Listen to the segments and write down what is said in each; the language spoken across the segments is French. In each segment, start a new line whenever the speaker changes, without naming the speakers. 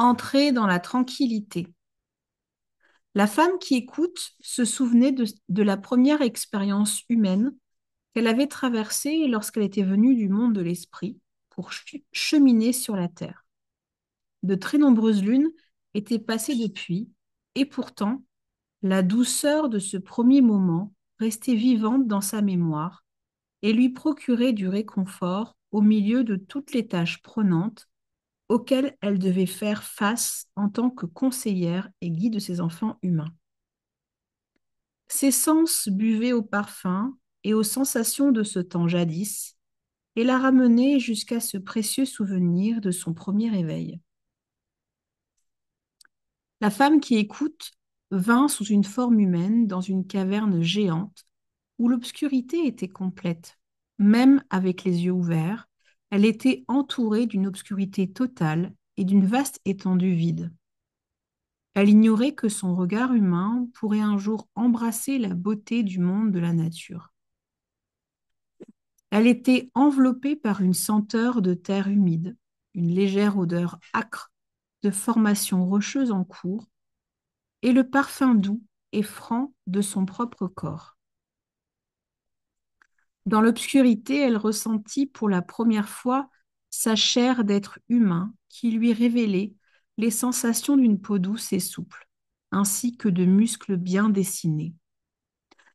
Entrer dans la tranquillité. La femme qui écoute se souvenait de la première expérience humaine qu'elle avait traversée lorsqu'elle était venue du monde de l'esprit pour cheminer sur la terre. De très nombreuses lunes étaient passées depuis, et pourtant, la douceur de ce premier moment restait vivante dans sa mémoire et lui procurait du réconfort au milieu de toutes les tâches prenantes auxquelles elle devait faire face en tant que conseillère et guide de ses enfants humains. Ses sens buvaient au parfum et aux sensations de ce temps jadis et la ramenaient jusqu'à ce précieux souvenir de son premier éveil. La femme qui écoute vint sous une forme humaine dans une caverne géante où l'obscurité était complète. Même avec les yeux ouverts, elle était entourée d'une obscurité totale et d'une vaste étendue vide. Elle ignorait que son regard humain pourrait un jour embrasser la beauté du monde de la nature. Elle était enveloppée par une senteur de terre humide, une légère odeur âcre de formations rocheuses en cours et le parfum doux et franc de son propre corps. Dans l'obscurité, elle ressentit pour la première fois sa chair d'être humain qui lui révélait les sensations d'une peau douce et souple, ainsi que de muscles bien dessinés.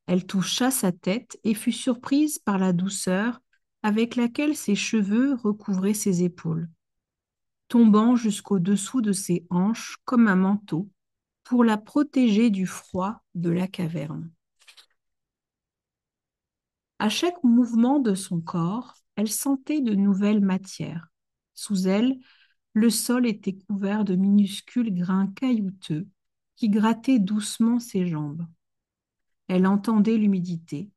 Elle toucha sa tête et fut surprise par la douceur avec laquelle ses cheveux recouvraient ses épaules, tombant jusqu'au-dessous de ses hanches comme un manteau pour la protéger du froid de la caverne. À chaque mouvement de son corps, elle sentait de nouvelles matières. Sous elle, le sol était couvert de minuscules grains caillouteux qui grattaient doucement ses jambes. Elle entendait l'humidité,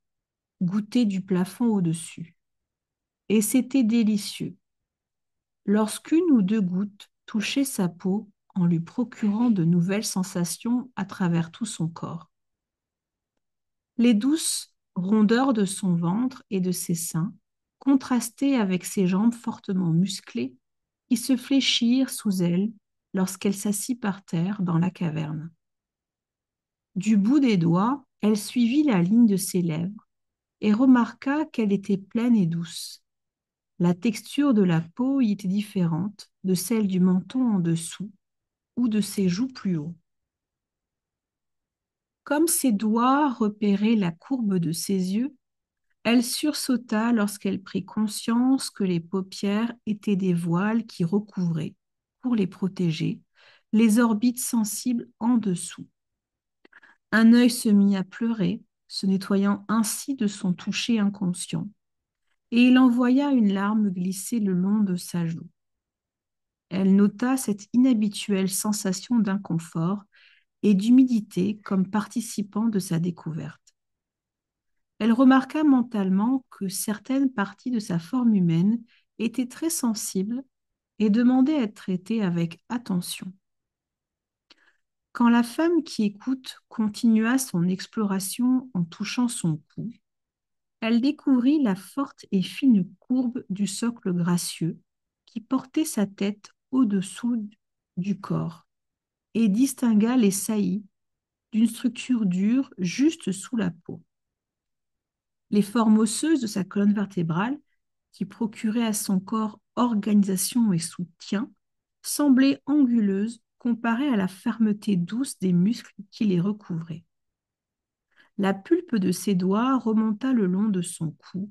goûter du plafond au-dessus. Et c'était délicieux. Lorsqu'une ou deux gouttes touchaient sa peau en lui procurant de nouvelles sensations à travers tout son corps. Les douces rondeurs de son ventre et de ses seins contrastaient avec ses jambes fortement musclées qui se fléchirent sous elle lorsqu'elle s'assit par terre dans la caverne. Du bout des doigts, elle suivit la ligne de ses lèvres et remarqua qu'elle était pleine et douce. La texture de la peau y était différente de celle du menton en dessous ou de ses joues plus haut. Comme ses doigts repéraient la courbe de ses yeux, elle sursauta lorsqu'elle prit conscience que les paupières étaient des voiles qui recouvraient, pour les protéger, les orbites sensibles en dessous. Un œil se mit à pleurer, se nettoyant ainsi de son toucher inconscient, et il envoya une larme glisser le long de sa joue. Elle nota cette inhabituelle sensation d'inconfort et d'humidité comme participant de sa découverte. Elle remarqua mentalement que certaines parties de sa forme humaine étaient très sensibles et demandaient à être traitées avec attention. Quand la femme qui écoute continua son exploration en touchant son cou, elle découvrit la forte et fine courbe du socle gracieux qui portait sa tête au-dessous du corps et distingua les saillies d'une structure dure juste sous la peau. Les formes osseuses de sa colonne vertébrale, qui procuraient à son corps organisation et soutien, semblaient anguleuses comparées à la fermeté douce des muscles qui les recouvraient. La pulpe de ses doigts remonta le long de son cou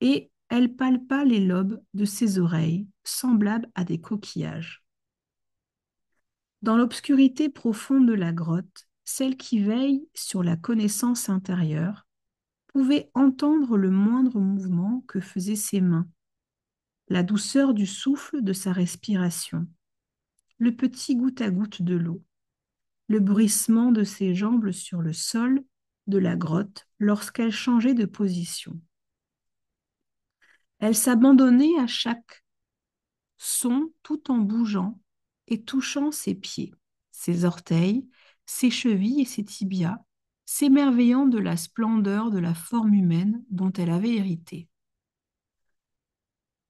et elle palpa les lobes de ses oreilles, semblables à des coquillages. Dans l'obscurité profonde de la grotte, celle qui veille sur la connaissance intérieure pouvait entendre le moindre mouvement que faisaient ses mains, la douceur du souffle de sa respiration, le petit goutte à goutte de l'eau, le bruissement de ses jambes sur le sol de la grotte lorsqu'elle changeait de position. Elle s'abandonnait à chaque son tout en bougeant et touchant ses pieds, ses orteils, ses chevilles et ses tibias, s'émerveillant de la splendeur de la forme humaine dont elle avait hérité.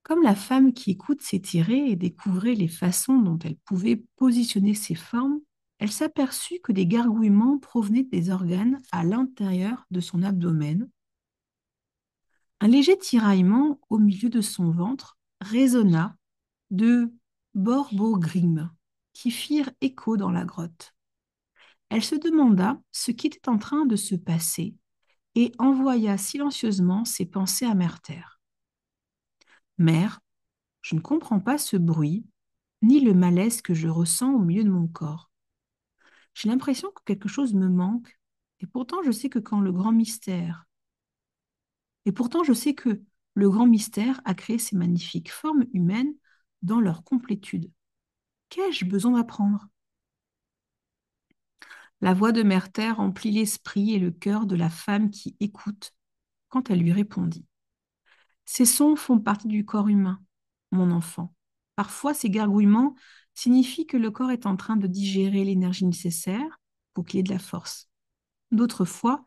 Comme la femme qui écoute s'étirait et découvrait les façons dont elle pouvait positionner ses formes, elle s'aperçut que des gargouillements provenaient des organes à l'intérieur de son abdomen. Un léger tiraillement au milieu de son ventre résonna de borbogrimes qui firent écho dans la grotte. Elle se demanda ce qui était en train de se passer et envoya silencieusement ses pensées à Mertère. Mère, je ne comprends pas ce bruit, ni le malaise que je ressens au milieu de mon corps. J'ai l'impression que quelque chose me manque, et pourtant je sais que quand le grand mystère, et pourtant je sais que le grand mystère a créé ces magnifiques formes humaines dans leur complétude. Qu'ai-je besoin d'apprendre? La voix de Mertère remplit l'esprit et le cœur de la femme qui écoute quand elle lui répondit. Ces sons font partie du corps humain, mon enfant. Parfois, ces gargouillements signifient que le corps est en train de digérer l'énergie nécessaire pour qu'il y ait de la force. D'autres fois,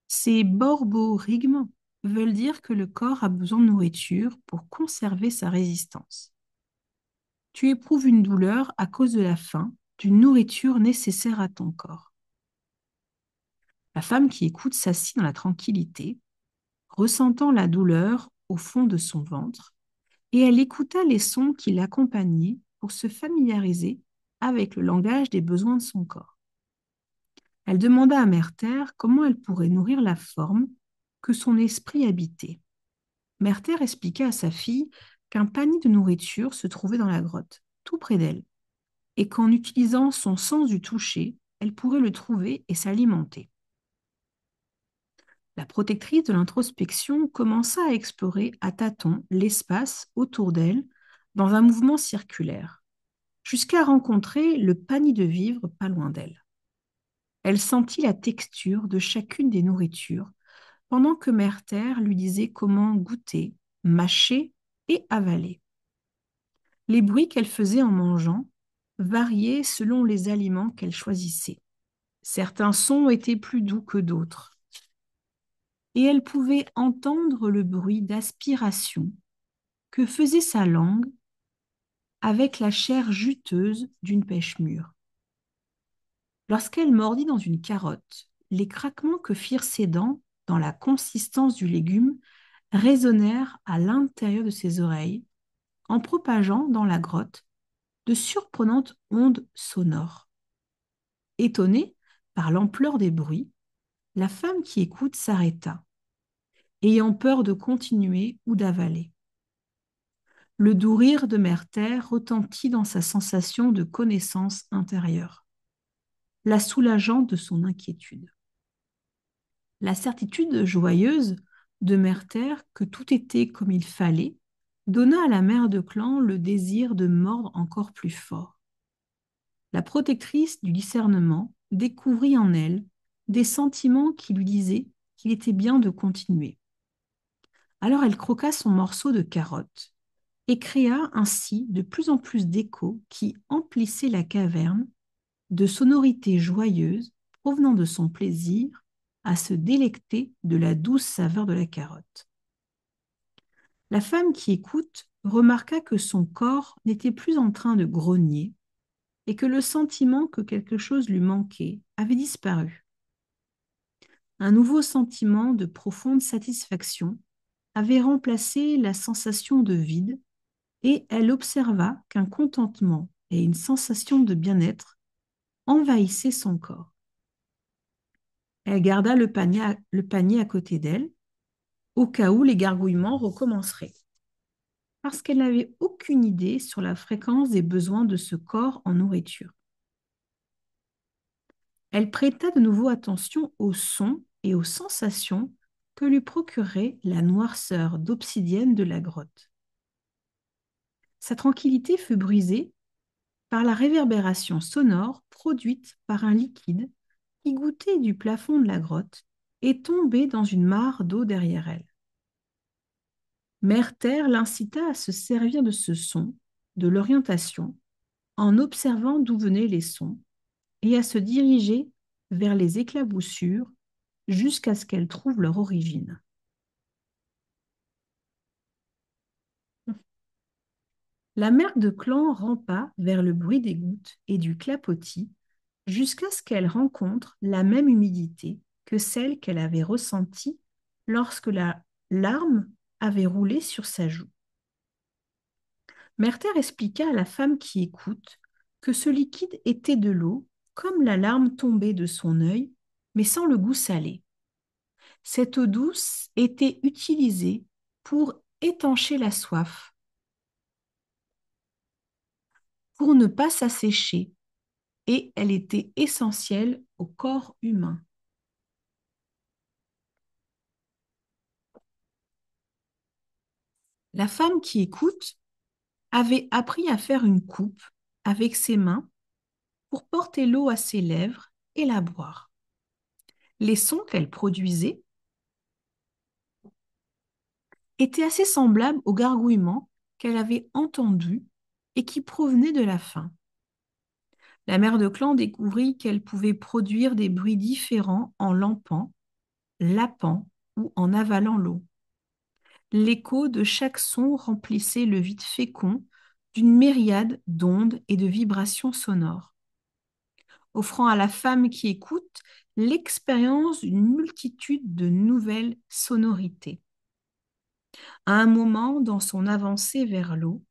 ces borborigmes veulent dire que le corps a besoin de nourriture pour conserver sa résistance. Tu éprouves une douleur à cause de la faim, d'une nourriture nécessaire à ton corps. La femme qui écoute s'assit dans la tranquillité, ressentant la douleur au fond de son ventre, et elle écouta les sons qui l'accompagnaient pour se familiariser avec le langage des besoins de son corps. Elle demanda à Mère Terre comment elle pourrait nourrir la forme que son esprit habitait. Mère Terre expliqua à sa fille qu'un panier de nourriture se trouvait dans la grotte, tout près d'elle, et qu'en utilisant son sens du toucher, elle pourrait le trouver et s'alimenter. La protectrice de l'introspection commença à explorer à tâtons l'espace autour d'elle dans un mouvement circulaire, jusqu'à rencontrer le panier de vivres pas loin d'elle. Elle sentit la texture de chacune des nourritures, pendant que Mère Terre lui disait comment goûter, mâcher et avaler. Les bruits qu'elle faisait en mangeant variaient selon les aliments qu'elle choisissait. Certains sons étaient plus doux que d'autres, et elle pouvait entendre le bruit d'aspiration que faisait sa langue avec la chair juteuse d'une pêche mûre. Lorsqu'elle mordit dans une carotte, les craquements que firent ses dents dans la consistance du légume résonnèrent à l'intérieur de ses oreilles en propageant dans la grotte de surprenantes ondes sonores. Étonnée par l'ampleur des bruits, la femme qui écoute s'arrêta, ayant peur de continuer ou d'avaler. Le doux rire de Mère Terre retentit dans sa sensation de connaissance intérieure, la soulageant de son inquiétude. La certitude joyeuse de Mère Terre que tout était comme il fallait donna à la mère de clan le désir de mordre encore plus fort. La protectrice du discernement découvrit en elle des sentiments qui lui disaient qu'il était bien de continuer. Alors elle croqua son morceau de carotte et créa ainsi de plus en plus d'échos qui emplissaient la caverne de sonorités joyeuses provenant de son plaisir à se délecter de la douce saveur de la carotte. La femme qui écoute remarqua que son corps n'était plus en train de grogner et que le sentiment que quelque chose lui manquait avait disparu. Un nouveau sentiment de profonde satisfaction avait remplacé la sensation de vide et elle observa qu'un contentement et une sensation de bien-être envahissaient son corps. Elle garda le panier à côté d'elle, au cas où les gargouillements recommenceraient, parce qu'elle n'avait aucune idée sur la fréquence des besoins de ce corps en nourriture. Elle prêta de nouveau attention aux sons et aux sensations que lui procurait la noirceur d'obsidienne de la grotte. Sa tranquillité fut brisée par la réverbération sonore produite par un liquide qui goûtait du plafond de la grotte et tombait dans une mare d'eau derrière elle. Mère Terre l'incita à se servir de ce son, de l'orientation, en observant d'où venaient les sons, et à se diriger vers les éclaboussures jusqu'à ce qu'elle trouve leur origine. La mère de clan rampa vers le bruit des gouttes et du clapotis jusqu'à ce qu'elle rencontre la même humidité que celle qu'elle avait ressentie lorsque la larme avait roulé sur sa joue. Merter expliqua à la femme qui écoute que ce liquide était de l'eau, comme la larme tombée de son œil, mais sans le goût salé. Cette eau douce était utilisée pour étancher la soif, pour ne pas s'assécher, et elle était essentielle au corps humain. La femme qui écoute avait appris à faire une coupe avec ses mains pour porter l'eau à ses lèvres et la boire. Les sons qu'elle produisait étaient assez semblables aux gargouillements qu'elle avait entendus et qui provenaient de la faim. La mère de clan découvrit qu'elle pouvait produire des bruits différents en lampant, lapant ou en avalant l'eau. L'écho de chaque son remplissait le vide fécond d'une myriade d'ondes et de vibrations sonores, offrant à la femme qui écoute l'expérience d'une multitude de nouvelles sonorités. À un moment, dans son avancée vers l'eau,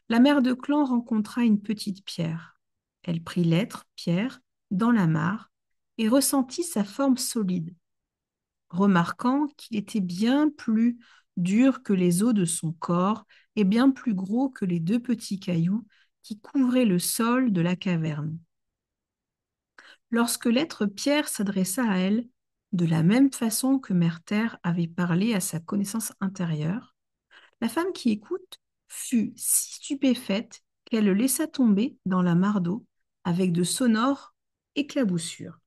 la mère de clan rencontra une petite pierre. Elle prit l'être, pierre, dans la mare et ressentit sa forme solide, remarquant qu'il était bien plus dur que les os de son corps et bien plus gros que les deux petits cailloux qui couvraient le sol de la caverne. Lorsque l'être Pierre s'adressa à elle, de la même façon que Mère Terre avait parlé à sa connaissance intérieure, la femme qui écoute fut si stupéfaite qu'elle le laissa tomber dans la mare d'eau avec de sonores éclaboussures.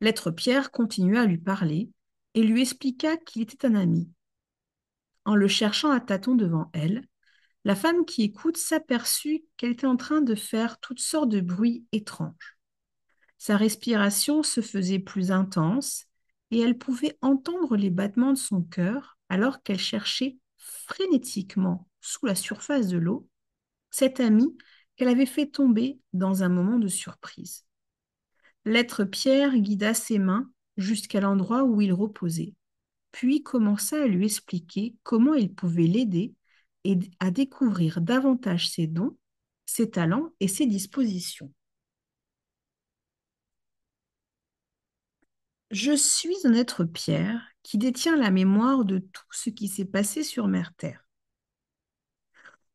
L'être Pierre continua à lui parler et lui expliqua qu'il était un ami. En le cherchant à tâtons devant elle, la femme qui écoute s'aperçut qu'elle était en train de faire toutes sortes de bruits étranges. Sa respiration se faisait plus intense et elle pouvait entendre les battements de son cœur alors qu'elle cherchait frénétiquement sous la surface de l'eau cet ami qu'elle avait fait tomber dans un moment de surprise. L'être Pierre guida ses mains jusqu'à l'endroit où il reposait, puis commença à lui expliquer comment il pouvait l'aider et à découvrir davantage ses dons, ses talents et ses dispositions. Je suis un être Pierre qui détient la mémoire de tout ce qui s'est passé sur Mère-Terre.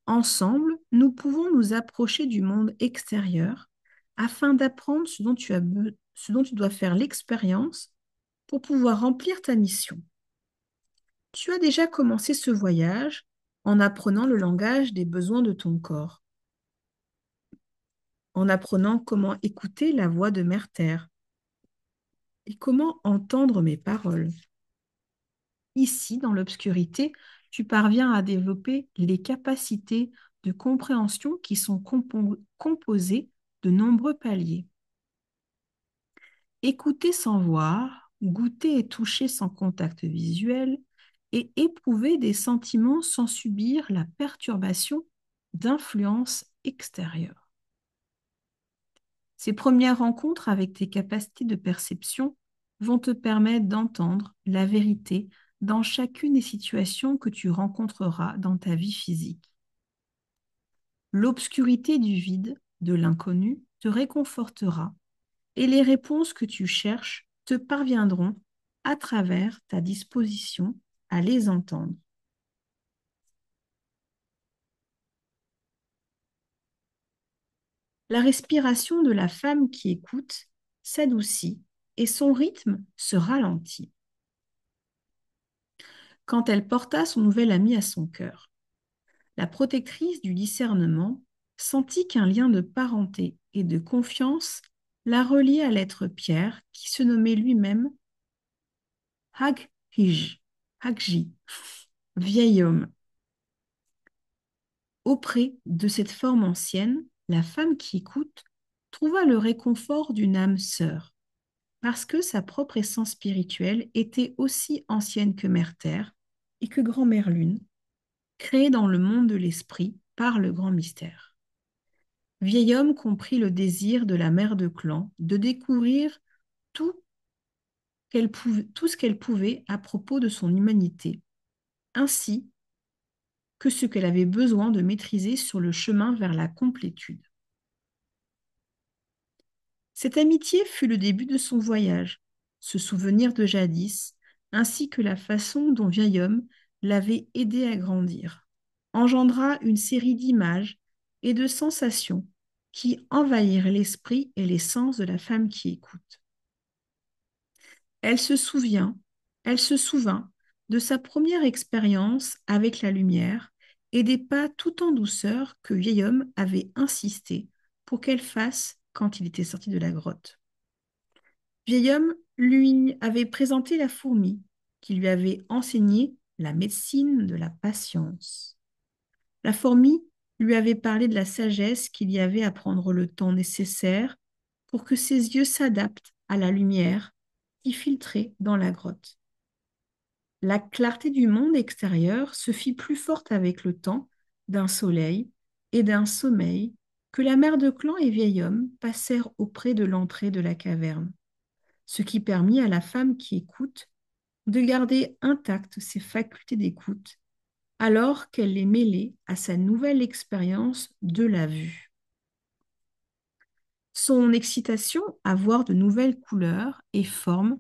Ensemble, nous pouvons nous approcher du monde extérieur afin d'apprendre ce dont tu dois faire l'expérience pour pouvoir remplir ta mission. Tu as déjà commencé ce voyage en apprenant le langage des besoins de ton corps, en apprenant comment écouter la voix de Mère Terre et comment entendre mes paroles. Ici, dans l'obscurité, tu parviens à développer les capacités de compréhension qui sont composées de nombreux paliers. Écouter sans voir, goûter et toucher sans contact visuel, et éprouver des sentiments sans subir la perturbation d'influences extérieures. Ces premières rencontres avec tes capacités de perception vont te permettre d'entendre la vérité dans chacune des situations que tu rencontreras dans ta vie physique. L'obscurité du vide, de l'inconnu, te réconfortera et les réponses que tu cherches te parviendront à travers ta disposition à les entendre. La respiration de la femme qui écoute s'adoucit et son rythme se ralentit quand elle porta son nouvel ami à son cœur. La protectrice du discernement sentit qu'un lien de parenté et de confiance la reliait à l'être Pierre qui se nommait lui-même Haghij, Hagji, vieil homme. Auprès de cette forme ancienne, la femme qui écoute trouva le réconfort d'une âme sœur, parce que sa propre essence spirituelle était aussi ancienne que Mère Terre et que Grand-Mère Lune, créée dans le monde de l'esprit par le grand mystère. Vieil homme comprit le désir de la mère de clan de découvrir tout, tout ce qu'elle pouvait à propos de son humanité, ainsi que ce qu'elle avait besoin de maîtriser sur le chemin vers la complétude. Cette amitié fut le début de son voyage, ce souvenir de jadis, ainsi que la façon dont vieil homme l'avait aidé à grandir, engendra une série d'images et de sensations qui envahirent l'esprit et les sens de la femme qui écoute. Elle se souvient, elle se souvint de sa première expérience avec la lumière et des pas tout en douceur que vieil homme avait insisté pour qu'elle fasse quand il était sorti de la grotte. Vieil homme lui avait présenté la fourmi qui lui avait enseigné la médecine de la patience. La fourmi lui avait parlé de la sagesse qu'il y avait à prendre le temps nécessaire pour que ses yeux s'adaptent à la lumière qui filtrait dans la grotte. La clarté du monde extérieur se fit plus forte avec le temps d'un soleil et d'un sommeil que la mère de clan et vieil homme passèrent auprès de l'entrée de la caverne, ce qui permit à la femme qui écoute de garder intactes ses facultés d'écoute alors qu'elle les mêlait à sa nouvelle expérience de la vue. Son excitation à voir de nouvelles couleurs et formes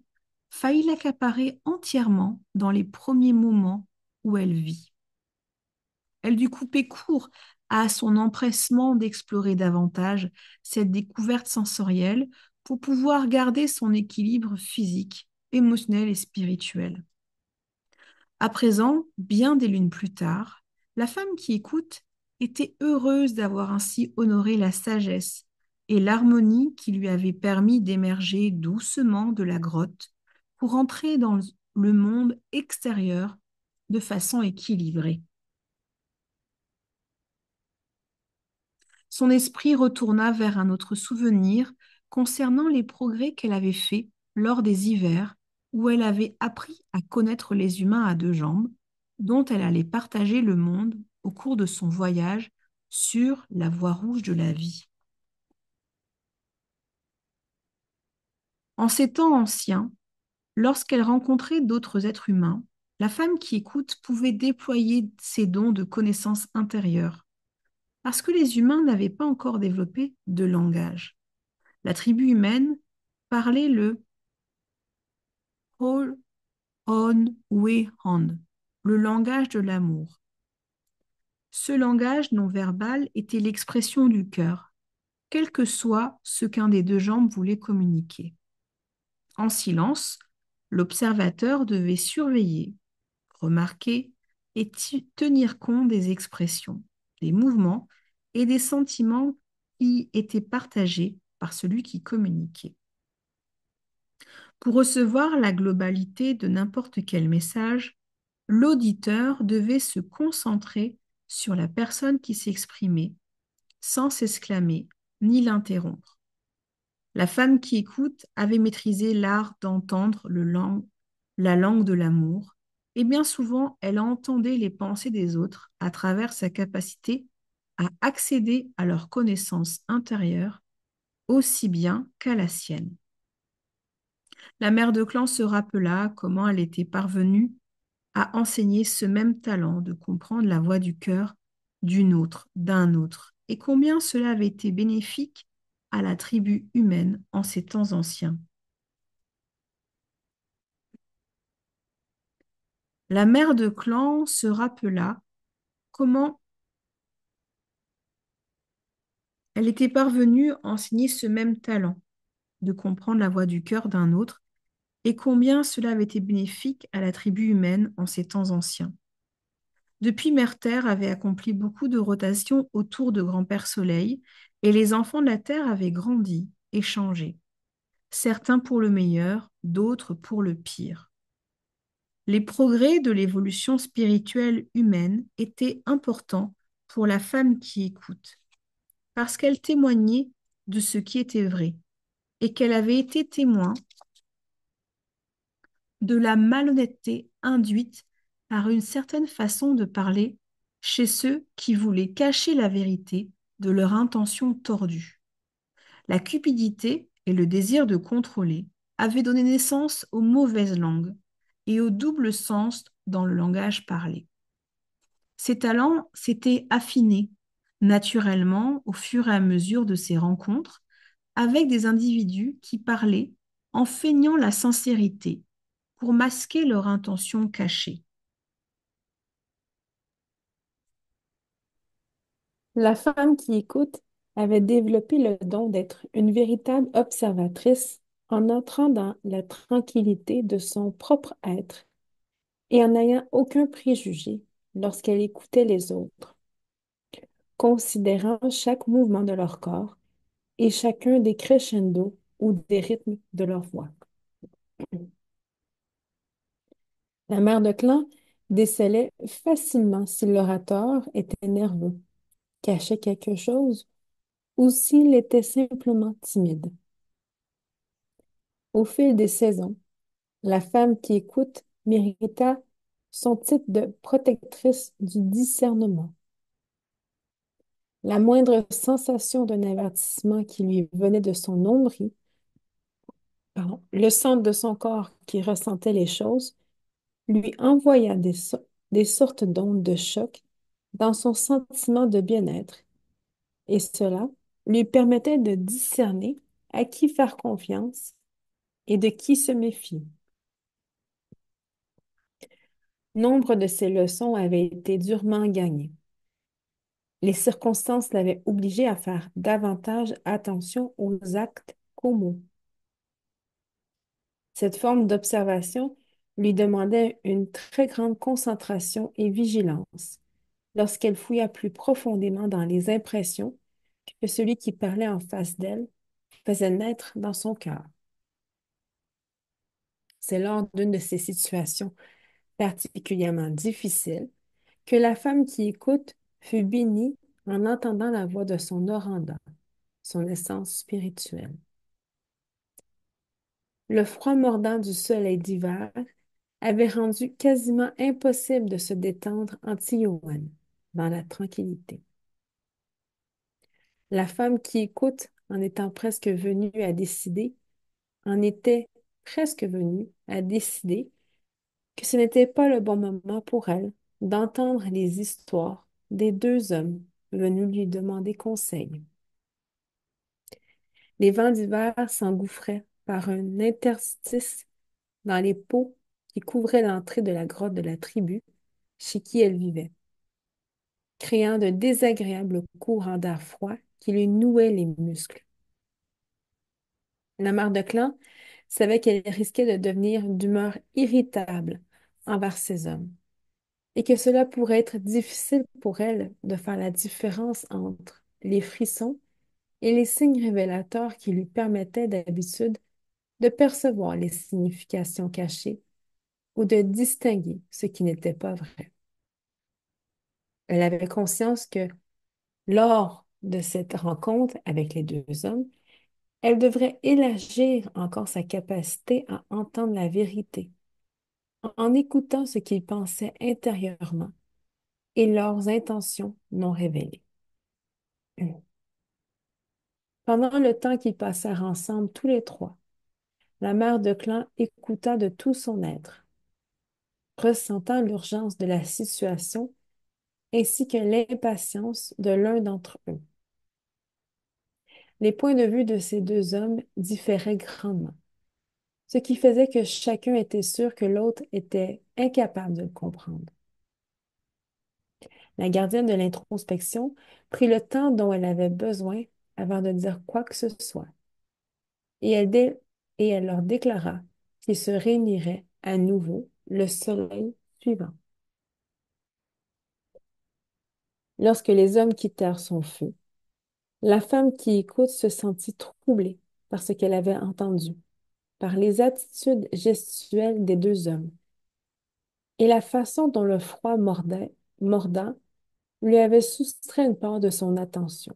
faillit l'accaparer entièrement dans les premiers moments où elle vit. Elle dut couper court à son empressement d'explorer davantage cette découverte sensorielle pour pouvoir garder son équilibre physique, émotionnel et spirituel. À présent, bien des lunes plus tard, la femme qui écoute était heureuse d'avoir ainsi honoré la sagesse et l'harmonie qui lui avait permis d'émerger doucement de la grotte pour entrer dans le monde extérieur de façon équilibrée. Son esprit retourna vers un autre souvenir concernant les progrès qu'elle avait faits lors des hivers où elle avait appris à connaître les humains à deux jambes, dont elle allait partager le monde au cours de son voyage sur la voie rouge de la vie. En ces temps anciens, lorsqu'elle rencontrait d'autres êtres humains, la femme qui écoute pouvait déployer ses dons de connaissances intérieures, parce que les humains n'avaient pas encore développé de langage. La tribu humaine parlait le Hol On Wehan, le langage de l'amour. Ce langage non verbal était l'expression du cœur, quel que soit ce qu'un des deux jambes voulait communiquer. En silence, l'observateur devait surveiller, remarquer et tenir compte des expressions, des mouvements et des sentiments qui étaient partagés par celui qui communiquait. Pour recevoir la globalité de n'importe quel message, l'auditeur devait se concentrer sur la personne qui s'exprimait, sans s'exclamer ni l'interrompre. La femme qui écoute avait maîtrisé l'art d'entendre la langue de l'amour, et bien souvent elle entendait les pensées des autres à travers sa capacité à accéder à leur connaissance intérieure aussi bien qu'à la sienne. La mère de clan se rappela comment elle était parvenue à enseigner ce même talent de comprendre la voix du cœur d'une autre, d'un autre, et combien cela avait été bénéfique à la tribu humaine en ces temps anciens. La mère de clan se rappela comment elle était parvenue à enseigner ce même talent de comprendre la voix du cœur d'un autre et combien cela avait été bénéfique à la tribu humaine en ces temps anciens. Depuis, Mère Terre avait accompli beaucoup de rotations autour de Grand-Père Soleil et les enfants de la Terre avaient grandi et changé, certains pour le meilleur, d'autres pour le pire. Les progrès de l'évolution spirituelle humaine étaient importants pour la femme qui écoute, parce qu'elle témoignait de ce qui était vrai et qu'elle avait été témoin de la malhonnêteté induite par une certaine façon de parler chez ceux qui voulaient cacher la vérité de leur intention tordue. La cupidité et le désir de contrôler avaient donné naissance aux mauvaises langues et au double sens dans le langage parlé. Ses talents s'étaient affinés naturellement au fur et à mesure de ses rencontres avec des individus qui parlaient en feignant la sincérité pour masquer leur intention cachée.
La femme qui écoute avait développé le don d'être une véritable observatrice en entrant dans la tranquillité de son propre être et en n'ayant aucun préjugé lorsqu'elle écoutait les autres, considérant chaque mouvement de leur corps et chacun des crescendos ou des rythmes de leur voix. La mère de clan décelait facilement si l'orateur était nerveux, cachait quelque chose ou s'il était simplement timide. Au fil des saisons, la femme qui écoute mérita son titre de protectrice du discernement. La moindre sensation d'un avertissement qui lui venait de son nombril, le centre de son corps qui ressentait les choses, lui envoya des sortes d'ondes de choc dans son sentiment de bien-être, et cela lui permettait de discerner à qui faire confiance et de qui se méfier. Nombre de ces leçons avaient été durement gagnées. Les circonstances l'avaient obligé à faire davantage attention aux actes qu'aux mots. Cette forme d'observation lui demandait une très grande concentration et vigilance lorsqu'elle fouilla plus profondément dans les impressions que celui qui parlait en face d'elle faisait naître dans son cœur. C'est lors d'une de ces situations particulièrement difficiles que la femme qui écoute fut bénie en entendant la voix de son Oranda, son essence spirituelle. Le froid mordant du soleil d'hiver avait rendu quasiment impossible de se détendre en Tiowan, dans la tranquillité. La femme qui écoute, en étant presque venue à décider, en était presque venue à décider que ce n'était pas le bon moment pour elle d'entendre les histoires des deux hommes venus lui demander conseil. Les vents d'hiver s'engouffraient par un interstice dans les pots qui couvraient l'entrée de la grotte de la tribu chez qui elle vivait, créant de désagréables courants d'air froid qui lui nouaient les muscles. La mère de clan savait qu'elle risquait de devenir d'humeur irritable envers ces hommes et que cela pourrait être difficile pour elle de faire la différence entre les frissons et les signes révélateurs qui lui permettaient d'habitude de percevoir les significations cachées ou de distinguer ce qui n'était pas vrai. Elle avait conscience que lors de cette rencontre avec les deux hommes, elle devrait élargir encore sa capacité à entendre la vérité en écoutant ce qu'ils pensaient intérieurement et leurs intentions non révélées. Pendant le temps qu'ils passèrent ensemble tous les trois, la mère de clan écouta de tout son être, ressentant l'urgence de la situation ainsi que l'impatience de l'un d'entre eux. Les points de vue de ces deux hommes différaient grandement, ce qui faisait que chacun était sûr que l'autre était incapable de le comprendre. La gardienne de l'introspection prit le temps dont elle avait besoin avant de dire quoi que ce soit, et et elle leur déclara qu'ils se réuniraient à nouveau le soleil suivant. Lorsque les hommes quittèrent son feu, la femme qui écoute se sentit troublée par ce qu'elle avait entendu, par les attitudes gestuelles des deux hommes et la façon dont le froid mordant lui avait soustrait une part de son attention.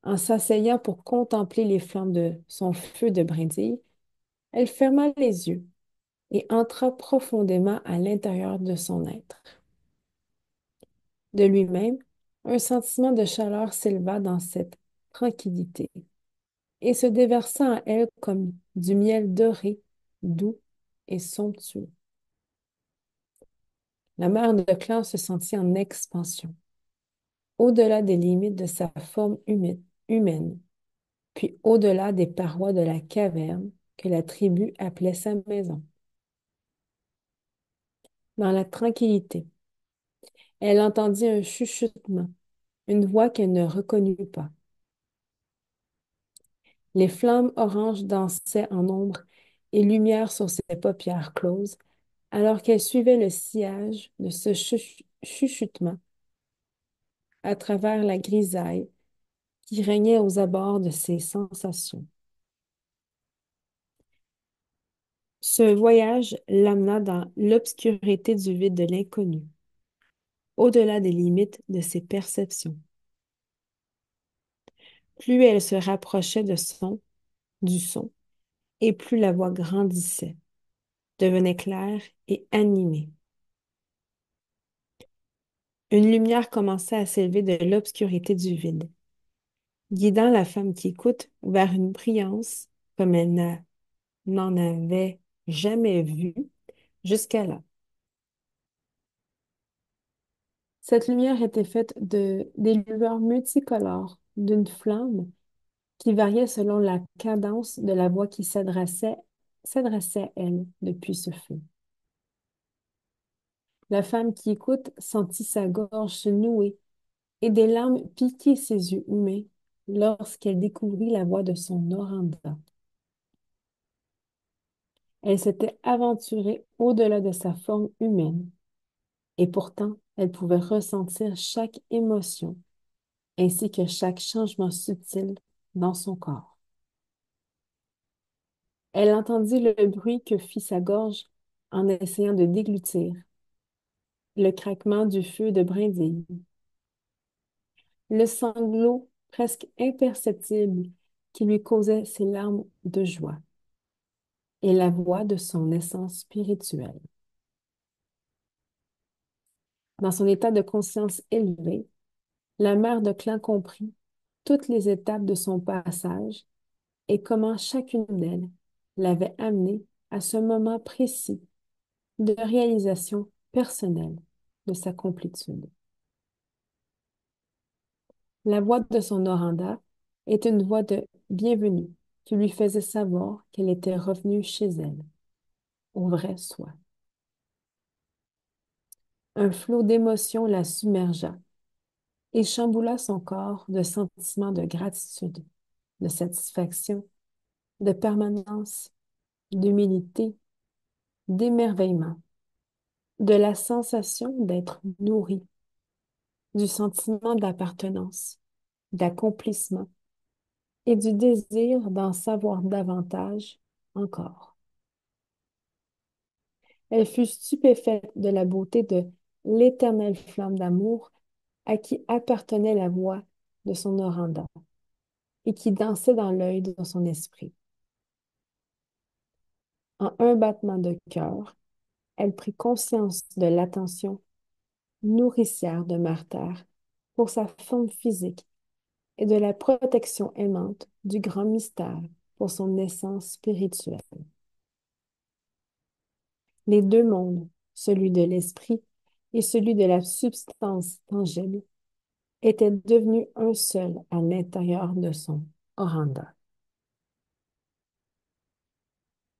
En s'asseyant pour contempler les flammes de son feu de brindille, elle ferma les yeux et entra profondément à l'intérieur de son être. De lui-même, un sentiment de chaleur s'éleva dans cette tranquillité et se déversa en elle comme du miel doré, doux et somptueux. La mère de clan se sentit en expansion, au-delà des limites de sa forme humaine, puis au-delà des parois de la caverne que la tribu appelait sa maison. Dans la tranquillité, elle entendit un chuchotement, une voix qu'elle ne reconnut pas. Les flammes oranges dansaient en ombre et lumière sur ses paupières closes, alors qu'elle suivait le sillage de ce chuchotement à travers la grisaille qui régnait aux abords de ses sensations. Ce voyage l'amena dans l'obscurité du vide de l'inconnu, au-delà des limites de ses perceptions. Plus elle se rapprochait du son, et plus la voix grandissait, devenait claire et animée. Une lumière commençait à s'élever de l'obscurité du vide, guidant la femme qui écoute vers une brillance comme n'en avait jamais vu jusqu'à là. Cette lumière était faite des lueurs multicolores d'une flamme qui variait selon la cadence de la voix qui s'adressait à elle depuis ce feu. La femme qui écoute sentit sa gorge se nouer et des larmes piquer ses yeux humains lorsqu'elle découvrit la voix de son Oranda. Elle s'était aventurée au-delà de sa forme humaine, et pourtant elle pouvait ressentir chaque émotion ainsi que chaque changement subtil dans son corps. Elle entendit le bruit que fit sa gorge en essayant de déglutir, le craquement du feu de brindille, le sanglot presque imperceptible qui lui causait ses larmes de joie, et la voix de son essence spirituelle. Dans son état de conscience élevé, la mère de clan comprit toutes les étapes de son passage et comment chacune d'elles l'avait amené à ce moment précis de réalisation personnelle de sa complétude. La voix de son Oranda est une voix de bienvenue qui lui faisait savoir qu'elle était revenue chez elle, au vrai soi. Un flot d'émotions la submergea et chamboula son corps de sentiments de gratitude, de satisfaction, de permanence, d'humilité, d'émerveillement, de la sensation d'être nourri, du sentiment d'appartenance, d'accomplissement et du désir d'en savoir davantage encore. Elle fut stupéfaite de la beauté de l'éternelle flamme d'amour à qui appartenait la voix de son Oranda et qui dansait dans l'œil de son esprit. En un battement de cœur, elle prit conscience de l'attention nourricière de Martha pour sa forme physique et de la protection aimante du grand mystère pour son essence spirituelle. Les deux mondes, celui de l'esprit et celui de la substance tangible, étaient devenus un seul à l'intérieur de son Oranda.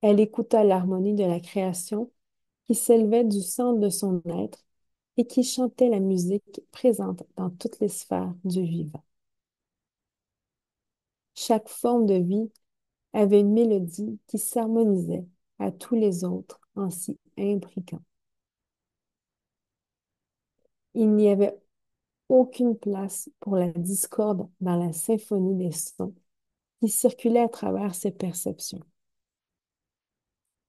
Elle écouta l'harmonie de la création qui s'élevait du centre de son être et qui chantait la musique présente dans toutes les sphères du vivant. Chaque forme de vie avait une mélodie qui s'harmonisait à tous les autres en s'y imbriquant. Il n'y avait aucune place pour la discorde dans la symphonie des sons qui circulait à travers ses perceptions.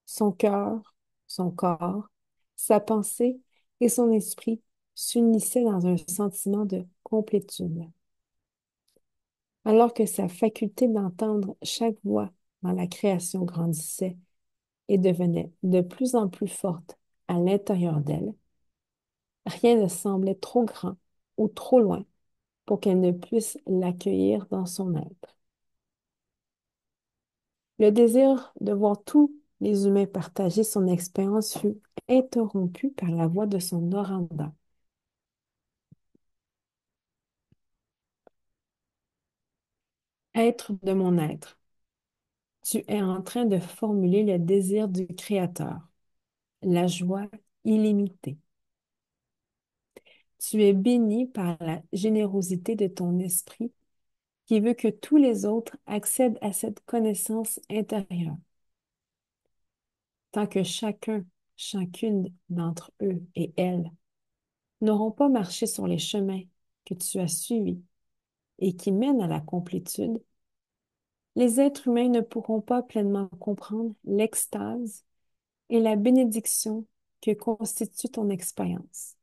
Son cœur, son corps, sa pensée et son esprit s'unissaient dans un sentiment de complétude. Alors que sa faculté d'entendre chaque voix dans la création grandissait et devenait de plus en plus forte à l'intérieur d'elle, rien ne semblait trop grand ou trop loin pour qu'elle ne puisse l'accueillir dans son être. Le désir de voir tous les humains partager son expérience fut interrompu par la voix de son Oranda. Être de mon être, tu es en train de formuler le désir du Créateur, la joie illimitée. Tu es béni par la générosité de ton esprit qui veut que tous les autres accèdent à cette connaissance intérieure. Tant que chacun, chacune d'entre eux et elles n'auront pas marché sur les chemins que tu as suivis et qui mènent à la complétude, les êtres humains ne pourront pas pleinement comprendre l'extase et la bénédiction que constitue ton expérience.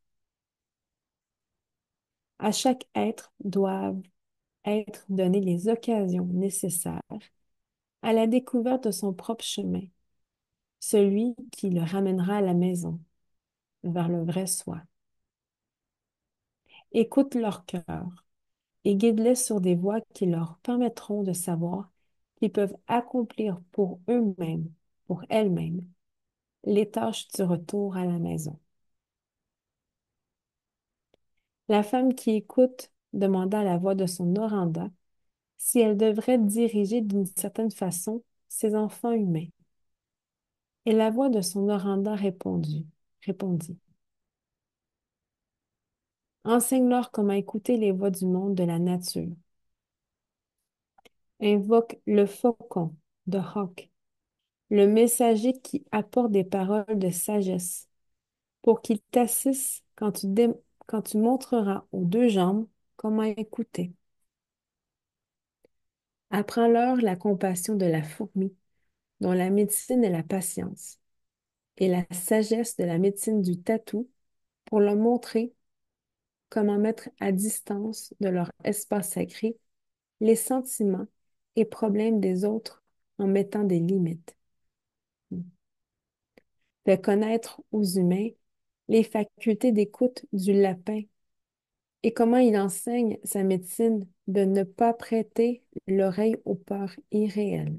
À chaque être doivent être données les occasions nécessaires à la découverte de son propre chemin, celui qui le ramènera à la maison, vers le vrai soi. Écoute leur cœur et guide-les sur des voies qui leur permettront de savoir qu'ils peuvent accomplir pour eux-mêmes, pour elles-mêmes, les tâches du retour à la maison. La femme qui écoute demanda à la voix de son Oranda si elle devrait diriger d'une certaine façon ses enfants humains. Et la voix de son Oranda répondit, enseigne-leur comment écouter les voix du monde de la nature. Invoque le faucon de Hawk, le messager qui apporte des paroles de sagesse, pour qu'il t'assiste quand tu montreras aux deux jambes comment écouter. Apprends-leur la compassion de la fourmi, dont la médecine est la patience, et la sagesse de la médecine du tatou, pour leur montrer comment mettre à distance de leur espace sacré les sentiments et problèmes des autres en mettant des limites. De connaître aux humains les facultés d'écoute du lapin et comment il enseigne sa médecine de ne pas prêter l'oreille aux peurs irréelles.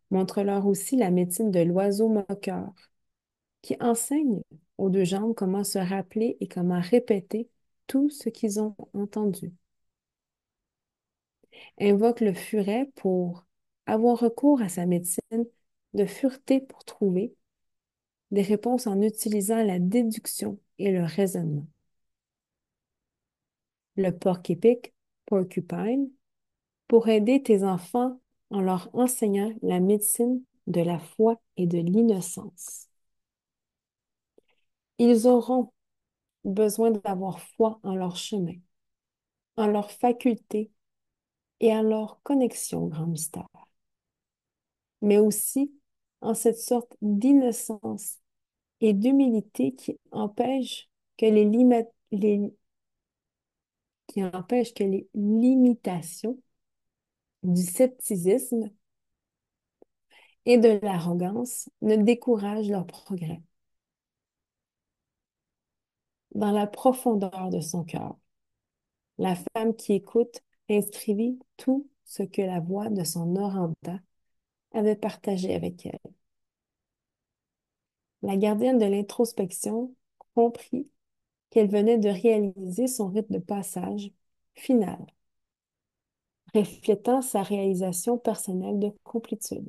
Montre-leur aussi la médecine de l'oiseau moqueur, qui enseigne aux deux jambes comment se rappeler et comment répéter tout ce qu'ils ont entendu. Invoque le furet pour avoir recours à sa médecine de fureté pour trouver des réponses en utilisant la déduction et le raisonnement. Le porc-épic, porcupine, pour aider tes enfants en leur enseignant la médecine de la foi et de l'innocence. Ils auront besoin d'avoir foi en leur chemin, en leurs facultés et en leur connexion au grand mystère, mais aussi en cette sorte d'innocence et d'humilité qui empêche que les limitations du scepticisme et de l'arrogance ne découragent leur progrès. Dans la profondeur de son cœur, la femme qui écoute inscrivit tout ce que la voix de son Oranta avait partagé avec elle. La gardienne de l'introspection comprit qu'elle venait de réaliser son rite de passage final, reflétant sa réalisation personnelle de complétude.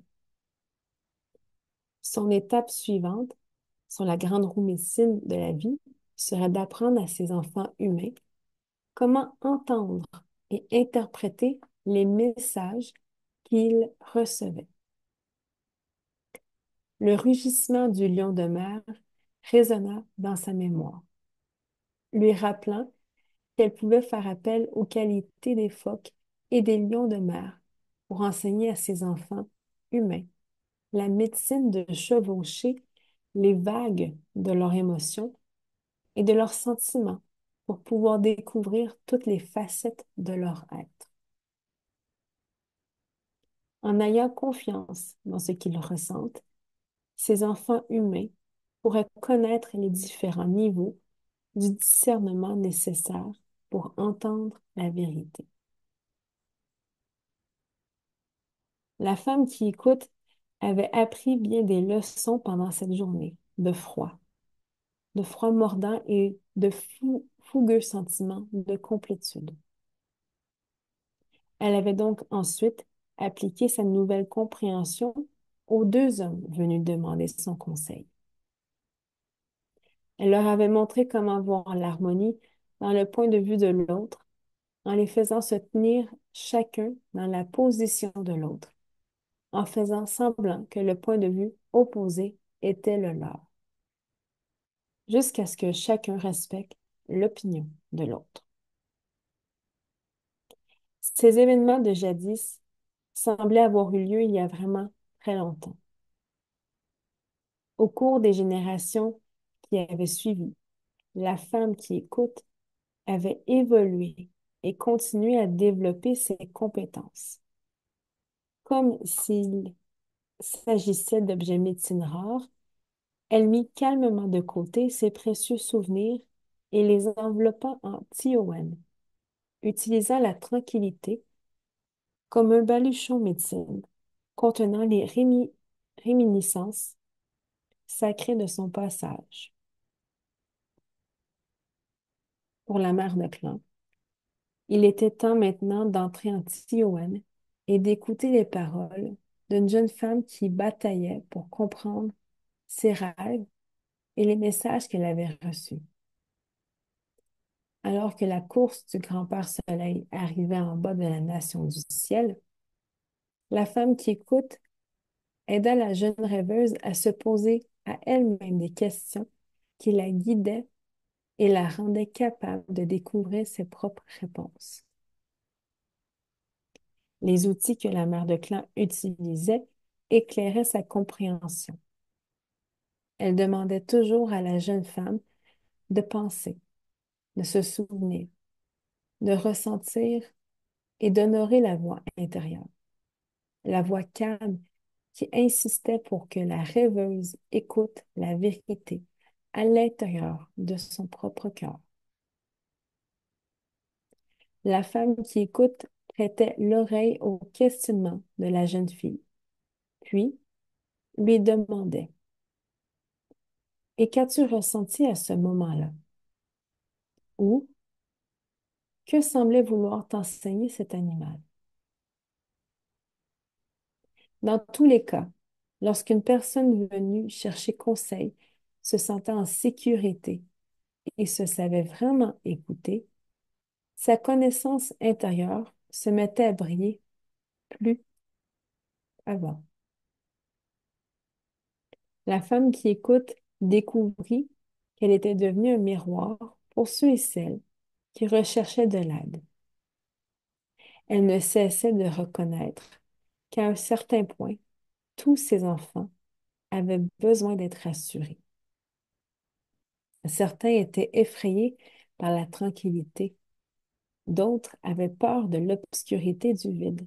Son étape suivante, sur la grande roue médecine de la vie, serait d'apprendre à ses enfants humains comment entendre et interpréter les messages qu'ils recevaient. Le rugissement du lion de mer résonna dans sa mémoire, lui rappelant qu'elle pouvait faire appel aux qualités des phoques et des lions de mer pour enseigner à ses enfants humains la médecine de chevaucher les vagues de leurs émotions et de leurs sentiments pour pouvoir découvrir toutes les facettes de leur être. En ayant confiance dans ce qu'ils ressentent, ces enfants humains pourraient connaître les différents niveaux du discernement nécessaire pour entendre la vérité. La femme qui écoute avait appris bien des leçons pendant cette journée de froid mordant et de fougueux sentiments de complétude. Elle avait donc ensuite appliqué sa nouvelle compréhension aux deux hommes venus demander son conseil. Elle leur avait montré comment voir l'harmonie dans le point de vue de l'autre, en les faisant se tenir chacun dans la position de l'autre, en faisant semblant que le point de vue opposé était le leur, jusqu'à ce que chacun respecte l'opinion de l'autre. Ces événements de jadis semblaient avoir eu lieu il y a vraiment très longtemps. Au cours des générations qui avaient suivi, la femme qui écoute avait évolué et continué à développer ses compétences. Comme s'il s'agissait d'objets médecine rares, elle mit calmement de côté ses précieux souvenirs et les enveloppa en Tiowen, utilisant la tranquillité comme un baluchon médecine contenant les réminiscences sacrées de son passage. Pour la mère de clan, il était temps maintenant d'entrer en Tiowen et d'écouter les paroles d'une jeune femme qui bataillait pour comprendre ses rêves et les messages qu'elle avait reçus. Alors que la course du grand-père Soleil arrivait en bas de la nation du ciel, la femme qui écoute aida la jeune rêveuse à se poser à elle-même des questions qui la guidaient et la rendaient capable de découvrir ses propres réponses. Les outils que la mère de clan utilisait éclairaient sa compréhension. Elle demandait toujours à la jeune femme de penser, de se souvenir, de ressentir et d'honorer la voix intérieure, la voix calme qui insistait pour que la rêveuse écoute la vérité à l'intérieur de son propre cœur. La femme qui écoute prêtait l'oreille aux questionnements de la jeune fille, puis lui demandait: Et qu'as-tu ressenti à ce moment-là? Ou que semblait vouloir t'enseigner cet animal? Dans tous les cas, lorsqu'une personne venue chercher conseil se sentait en sécurité et se savait vraiment écouter, sa connaissance intérieure se mettait à briller plus avant. La femme qui écoute découvrit qu'elle était devenue un miroir pour ceux et celles qui recherchaient de l'aide. Elle ne cessait de reconnaître qu'à un certain point, tous ses enfants avaient besoin d'être rassurés. Certains étaient effrayés par la tranquillité, d'autres avaient peur de l'obscurité du vide,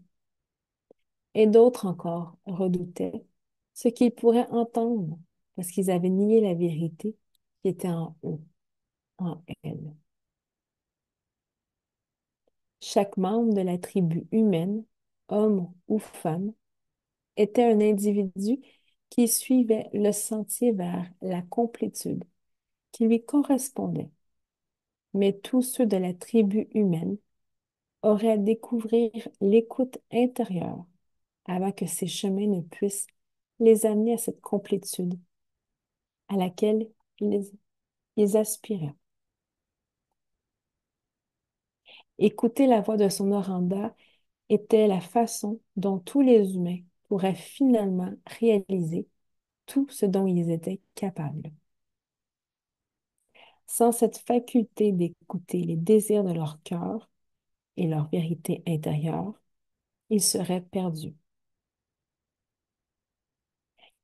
et d'autres encore redoutaient ce qu'ils pourraient entendre parce qu'ils avaient nié la vérité qui était en eux, en elles. Chaque membre de la tribu humaine, homme ou femme, était un individu qui suivait le sentier vers la complétude qui lui correspondait. Mais tous ceux de la tribu humaine auraient à découvrir l'écoute intérieure avant que ces chemins ne puissent les amener à cette complétude à laquelle ils aspiraient. Écouter la voix de son Oranda était la façon dont tous les humains pourraient finalement réaliser tout ce dont ils étaient capables. Sans cette faculté d'écouter les désirs de leur cœur et leur vérité intérieure, ils seraient perdus.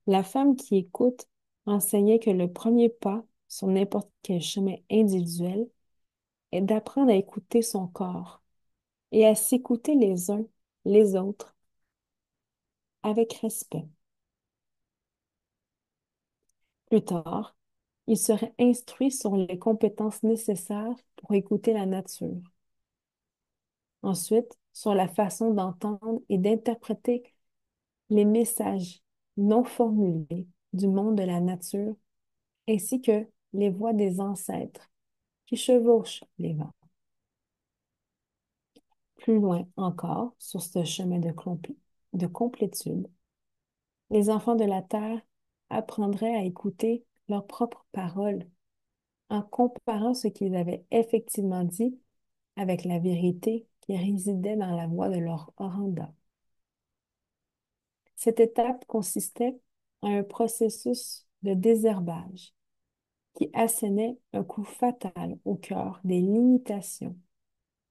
La femme qui écoute enseignait que le premier pas sur n'importe quel chemin individuel est d'apprendre à écouter son corps et à s'écouter les uns les autres avec respect. Plus tard, Il serait instruit sur les compétences nécessaires pour écouter la nature. Ensuite, sur la façon d'entendre et d'interpréter les messages non formulés du monde de la nature, ainsi que les voix des ancêtres qui chevauchent les vents. Plus loin encore, sur ce chemin de complétude, les enfants de la terre apprendraient à écouter leurs propres paroles en comparant ce qu'ils avaient effectivement dit avec la vérité qui résidait dans la voix de leur oranda. Cette étape consistait en un processus de désherbage qui assénait un coup fatal au cœur des limitations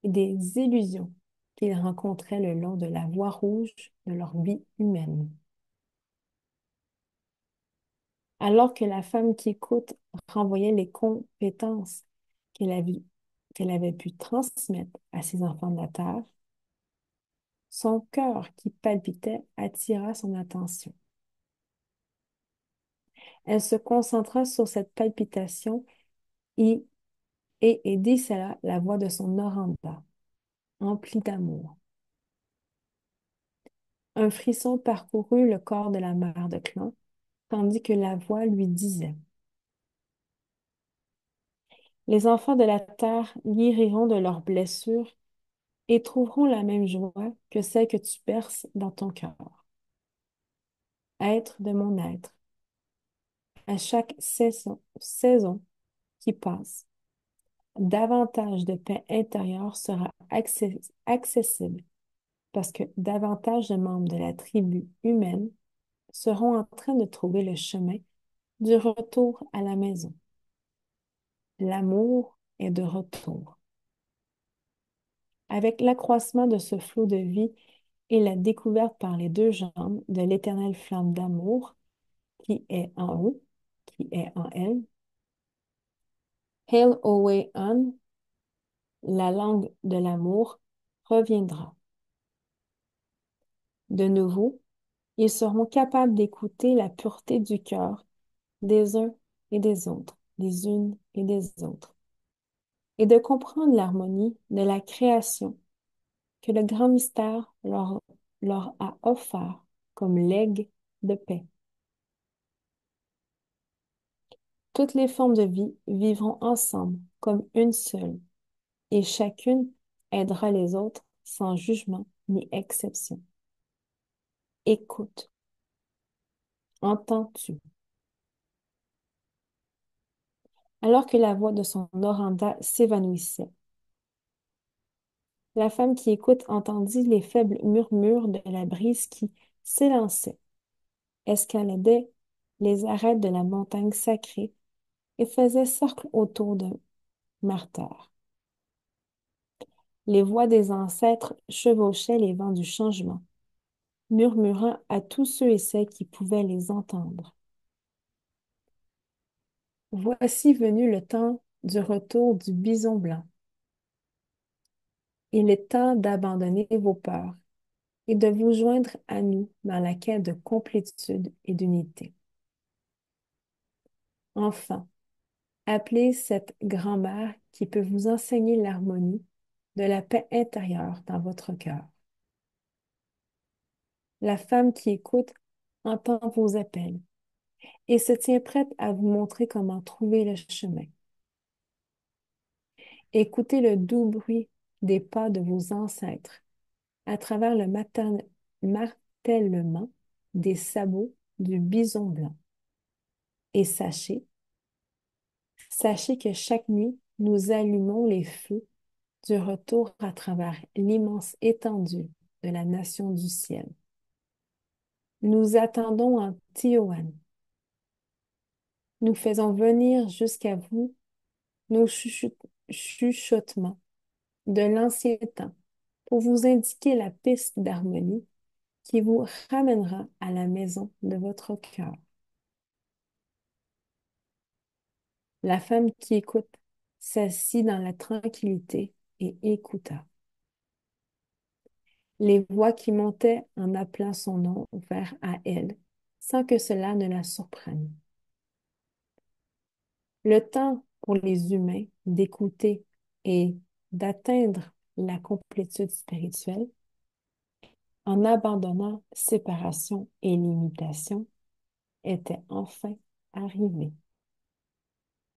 et des illusions qu'ils rencontraient le long de la voie rouge de leur vie humaine. Alors que la femme qui écoute renvoyait les compétences qu'elle avait, qu'elle avait pu transmettre à ses enfants de la terre, son cœur qui palpitait attira son attention. Elle se concentra sur cette palpitation et, et décela la voix de son Oranda, emplie d'amour. Un frisson parcourut le corps de la mère de clan, tandis que la voix lui disait: Les enfants de la terre guériront de leurs blessures et trouveront la même joie que celle que tu perces dans ton cœur. Être de mon être, à chaque saison qui passe, davantage de paix intérieure sera accessible parce que davantage de membres de la tribu humaine seront en train de trouver le chemin du retour à la maison. L'amour est de retour. Avec l'accroissement de ce flot de vie et la découverte par les deux jambes de l'éternelle flamme d'amour qui est en eux, qui est en elle, Hail Away On, la langue de l'amour, reviendra. De nouveau, ils seront capables d'écouter la pureté du cœur des uns et des autres, des unes et des autres, et de comprendre l'harmonie de la création que le grand mystère leur a offert comme legs de paix. Toutes les formes de vie vivront ensemble comme une seule, et chacune aidera les autres sans jugement ni exception. Écoute, entends-tu? Alors que la voix de son Oranda s'évanouissait, la femme qui écoute entendit les faibles murmures de la brise qui s'élançait, escaladait les arêtes de la montagne sacrée et faisait cercle autour de Martyr. Les voix des ancêtres chevauchaient les vents du changement, murmurant à tous ceux et celles qui pouvaient les entendre. Voici venu le temps du retour du bison blanc. Il est temps d'abandonner vos peurs et de vous joindre à nous dans la quête de complétude et d'unité. Enfin, appelez cette grand-mère qui peut vous enseigner l'harmonie de la paix intérieure dans votre cœur. La femme qui écoute entend vos appels et se tient prête à vous montrer comment trouver le chemin. Écoutez le doux bruit des pas de vos ancêtres à travers le martèlement des sabots du bison blanc. Et sachez que chaque nuit, nous allumons les feux du retour à travers l'immense étendue de la nation du ciel. Nous attendons en Tioan. Nous faisons venir jusqu'à vous nos chuchotements de l'ancien temps pour vous indiquer la piste d'harmonie qui vous ramènera à la maison de votre cœur. La femme qui écoute s'assit dans la tranquillité et écouta. Les voix qui montaient en appelant son nom vers à elle, sans que cela ne la surprenne. Le temps pour les humains d'écouter et d'atteindre la complétude spirituelle en abandonnant séparation et limitation était enfin arrivé.